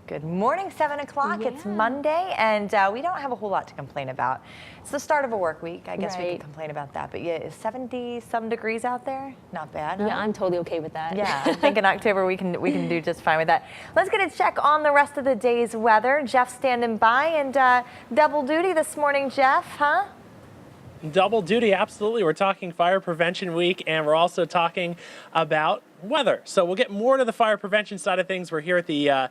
Good morning, 7 o'clock. Yeah. It's Monday, and we don't have a whole lot to complain about. It's the start of a work week. I guess we can complain about that. But yeah, it's 70-some degrees out there. Not bad. Huh? Yeah, I'm totally okay with that. Yeah, I think in October we can do just fine with that. Let's get a check on the rest of the day's weather. Jeff's standing by, and double duty this morning, Jeff, huh? Double duty, absolutely. We're talking Fire Prevention Week, and we're also talking about weather. So we'll get more to the fire prevention side of things. We're here at the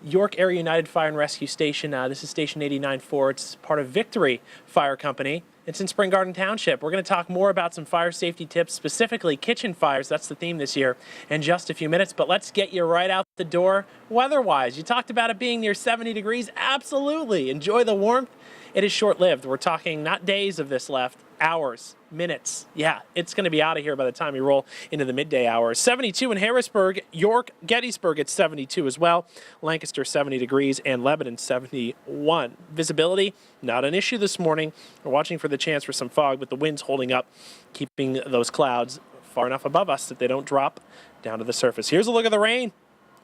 York Area United Fire and Rescue Station. This is Station 89-4. It's part of Victory Fire Company. It's in Spring Garden Township. We're going to talk more about some fire safety tips, specifically kitchen fires. That's the theme this year in just a few minutes. But let's get you right out the door weather-wise. You talked about it being near 70 degrees. Absolutely. Enjoy the warmth. It is short-lived. We're talking not days of this left, hours, minutes. Yeah, it's going to be out of here by the time you roll into the midday hours. 72 in Harrisburg, York, Gettysburg, it's 72 as well. Lancaster, 70 degrees, and Lebanon, 71. Visibility, not an issue this morning. We're watching for the chance for some fog, but the wind's holding up, keeping those clouds far enough above us that they don't drop down to the surface. Here's a look at the rain.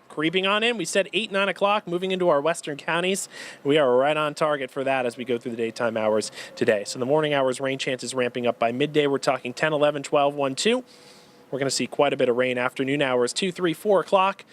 Creeping on in. We said 8, 9 o'clock, moving into our western counties. We are right on target for that as we go through the daytime hours today. So the morning hours, rain chances ramping up by midday. We're talking 10, 11, 12, 1, 2. We're going to see quite a bit of rain afternoon hours, 2, 3, 4 o'clock.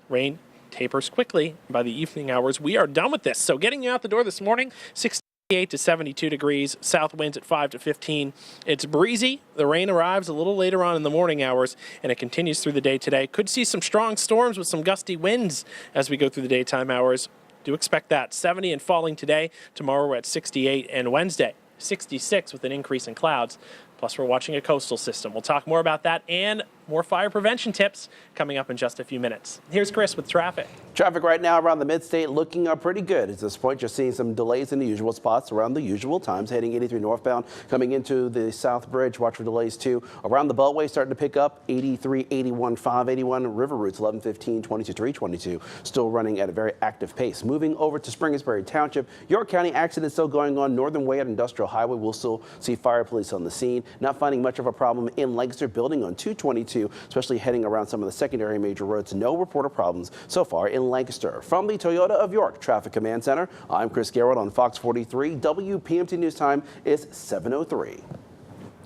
Rain tapers quickly. By the evening hours, we are done with this. So getting you out the door this morning, 68 to 72 degrees, south winds at 5 to 15. It's breezy. The rain arrives a little later on in the morning hours, and it continues through the day today. Could see some strong storms with some gusty winds as we go through the daytime hours. Do expect that. 70 and falling today. Tomorrow we're at 68, and Wednesday 66 with an increase in clouds. Plus, we're watching a coastal system. We'll talk more about that and more fire prevention tips coming up in just a few minutes. Here's Chris with traffic. Traffic right now around the mid-state looking pretty good. At this point, you're seeing some delays in the usual spots around the usual times. Heading 83 northbound, coming into the South Bridge. Watch for delays too. Around the Beltway, starting to pick up. 83, 81, 581. River routes 11, 15, 22, 322. Still running at a very active pace. Moving over to Springersbury Township. York County accident still going on. Northern Way at Industrial Highway. We'll still see fire police on the scene. Not finding much of a problem in Lancaster, building on 222, especially heading around some of the secondary major roads. No reported problems so far in Lancaster. From the Toyota of York Traffic Command Center, I'm Chris Garrett on Fox 43. WPMT News Time is 7:03.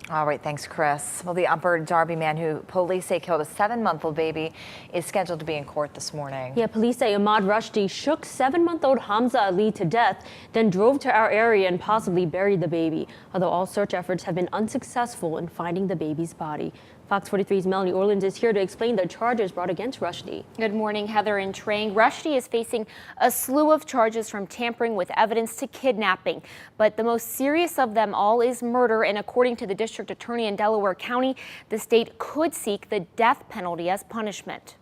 All right, thanks, Chris. Well, the Upper Darby man who police say killed a 7-month-old baby is scheduled to be in court this morning. Yeah, police say Ahmad Rushdie shook 7-month-old Hamza Ali to death, then drove to our area and possibly buried the baby, although all search efforts have been unsuccessful in finding the baby's body. Fox 43's Melanie Orleans is here to explain the charges brought against Rushdie. Good morning, Heather and Trang. Rushdie is facing a slew of charges from tampering with evidence to kidnapping. But the most serious of them all is murder. And according to the district attorney in Delaware County, the state could seek the death penalty as punishment.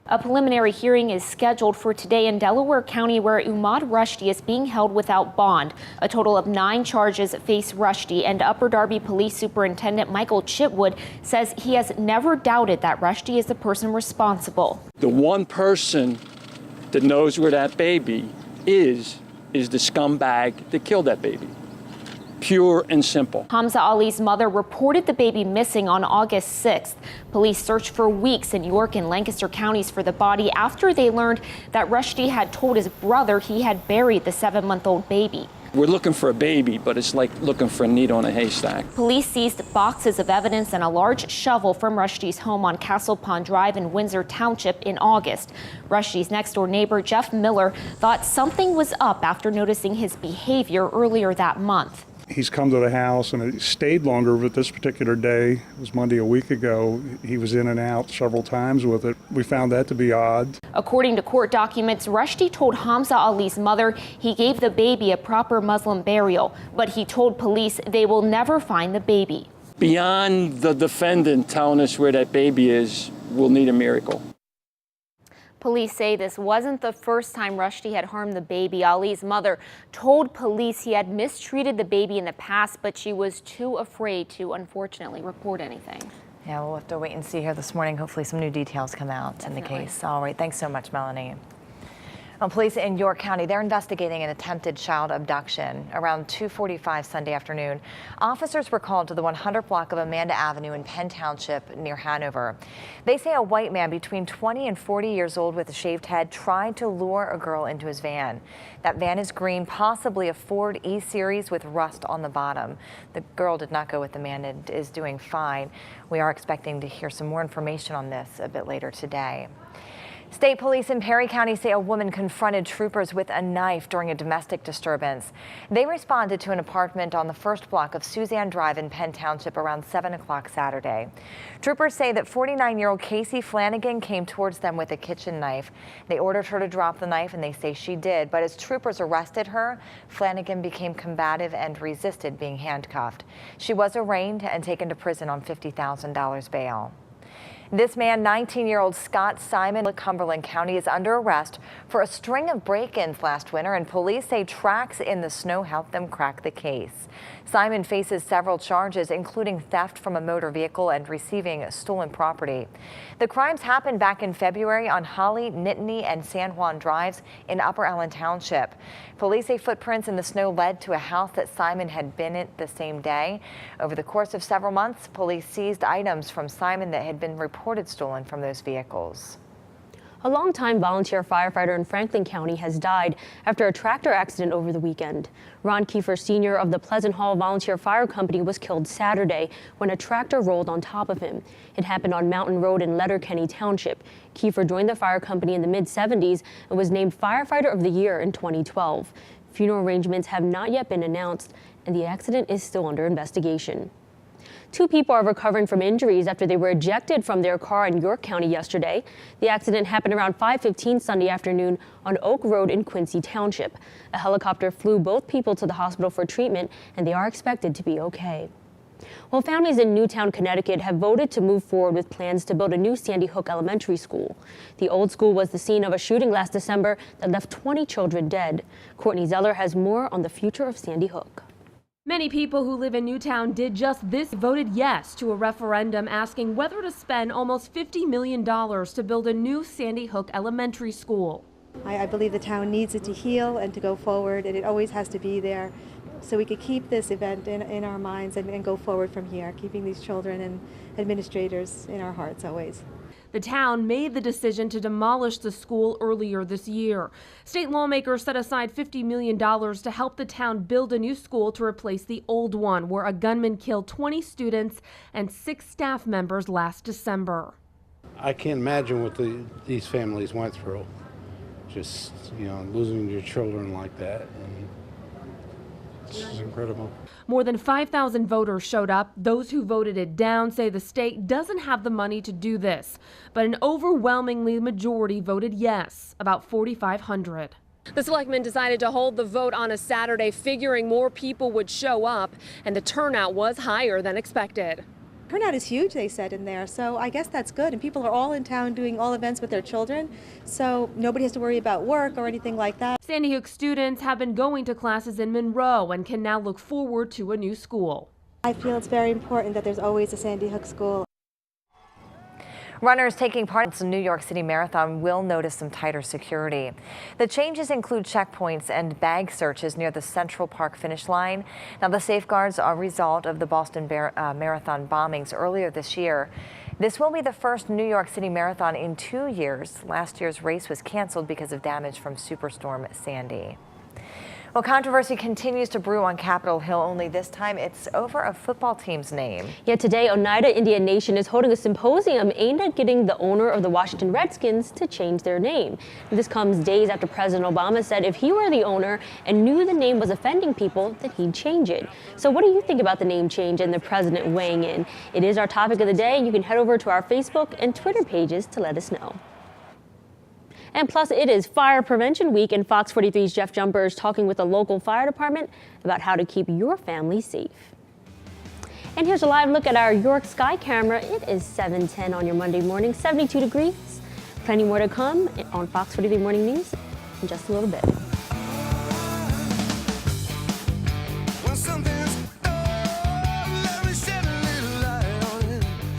A preliminary hearing is scheduled for today in Delaware County, where Ahmad Rushdie is being held without bond. A total of 9 charges face Rushdie, and Upper Darby Police Superintendent Michael Chitwood says he has never doubted that Rushdie is the person responsible. The one person that knows where that baby is the scumbag that killed that baby. Pure and simple. Hamza Ali's mother reported the baby missing on August 6th. Police searched for weeks in York and Lancaster counties for the body after they learned that Rushdie had told his brother he had buried the 7-month-old baby. We're looking for a baby, but it's like looking for a needle in a haystack. Police seized boxes of evidence and a large shovel from Rushdie's home on Castle Pond Drive in Windsor Township in August. Rushdie's next-door neighbor, Jeff Miller, thought something was up after noticing his behavior earlier that month. He's come to the house and he stayed longer, but this particular day, it was Monday a week ago, he was in and out several times with it. We found that to be odd. According to court documents, Rushdie told Hamza Ali's mother he gave the baby a proper Muslim burial, but he told police they will never find the baby. Beyond the defendant telling us where that baby is, we'll need a miracle. Police say this wasn't the first time Rushdie had harmed the baby. Ali's mother told police he had mistreated the baby in the past, but she was too afraid to, unfortunately, report anything. Yeah, we'll have to wait and see here this morning. Hopefully some new details come out in the case. All right, thanks so much, Melanie. Well, police in York County, they're investigating an attempted child abduction. Around 2:45 Sunday afternoon, officers were called to the 100 block of Amanda Avenue in Penn Township near Hanover. They say a white man between 20 and 40 years old with a shaved head tried to lure a girl into his van. That van is green, possibly a Ford E-Series with rust on the bottom. The girl did not go with the man and is doing fine. We are expecting to hear some more information on this a bit later today. State police in Perry County say a woman confronted troopers with a knife during a domestic disturbance. They responded to an apartment on the first block of Suzanne Drive in Penn Township around 7 o'clock Saturday. Troopers say that 49-year-old Casey Flanagan came towards them with a kitchen knife. They ordered her to drop the knife, and they say she did. But as troopers arrested her, Flanagan became combative and resisted being handcuffed. She was arraigned and taken to prison on $50,000 bail. This man, 19-year-old Scott Simon, of Cumberland County, is under arrest for a string of break-ins last winter, and police say tracks in the snow helped them crack the case. Simon faces several charges, including theft from a motor vehicle and receiving stolen property. The crimes happened back in February on Holly, Nittany, and San Juan Drives in Upper Allen Township. Police say footprints in the snow led to a house that Simon had been in the same day. Over the course of several months, police seized items from Simon that had been reported stolen from those vehicles. A longtime volunteer firefighter in Franklin County has died after a tractor accident over the weekend. Ron Kiefer Sr. of the Pleasant Hall Volunteer Fire Company was killed Saturday when a tractor rolled on top of him. It happened on Mountain Road in Letterkenny Township. Kiefer joined the fire company in the mid-70s and was named Firefighter of the Year in 2012. Funeral arrangements have not yet been announced, and the accident is still under investigation. 2 people are recovering from injuries after they were ejected from their car in York County yesterday. The accident happened around 5:15 Sunday afternoon on Oak Road in Quincy Township. A helicopter flew both people to the hospital for treatment, and they are expected to be okay. Well, families in Newtown, Connecticut have voted to move forward with plans to build a new Sandy Hook Elementary School. The old school was the scene of a shooting last December that left 20 children dead. Courtney Zeller has more on the future of Sandy Hook. Many people who live in Newtown did just this, voted yes to a referendum asking whether to spend almost $50 million to build a new Sandy Hook Elementary School. I believe the town needs it to heal and to go forward, and it always has to be there. So we could keep this event in our minds and go forward from here, keeping these children and administrators in our hearts always. The town made the decision to demolish the school earlier this year. State lawmakers set aside $50 million to help the town build a new school to replace the old one, where a gunman killed 20 students and 6 staff members last December. I can't imagine what these families went through. Just, losing your children like that. And it's just incredible. More than 5,000 voters showed up. Those who voted it down say the state doesn't have the money to do this, but an overwhelmingly majority voted yes, about 4,500. The selectmen decided to hold the vote on a Saturday, figuring more people would show up, and the turnout was higher than expected. Turnout is huge, they said in there, so I guess that's good. And people are all in town doing all events with their children, so nobody has to worry about work or anything like that. Sandy Hook students have been going to classes in Monroe and can now look forward to a new school. I feel it's very important that there's always a Sandy Hook school. Runners taking part in the New York City Marathon will notice some tighter security. The changes include checkpoints and bag searches near the Central Park finish line. Now, the safeguards are a result of the Boston Marathon bombings earlier this year. This will be the first New York City Marathon in 2 years. Last year's race was canceled because of damage from Superstorm Sandy. Well, controversy continues to brew on Capitol Hill, only this time it's over a football team's name. Yet today, Oneida Indian Nation is holding a symposium aimed at getting the owner of the Washington Redskins to change their name. This comes days after President Obama said if he were the owner and knew the name was offending people, that he'd change it. So what do you think about the name change and the president weighing in? It is our topic of the day, and you can head over to our Facebook and Twitter pages to let us know. And plus, it is Fire Prevention Week, and Fox 43's Jeff Jumper is talking with the local fire department about how to keep your family safe. And here's a live look at our York sky camera. It is 7:10 on your Monday morning, 72 degrees. Plenty more to come on Fox 43 Morning News in just a little bit.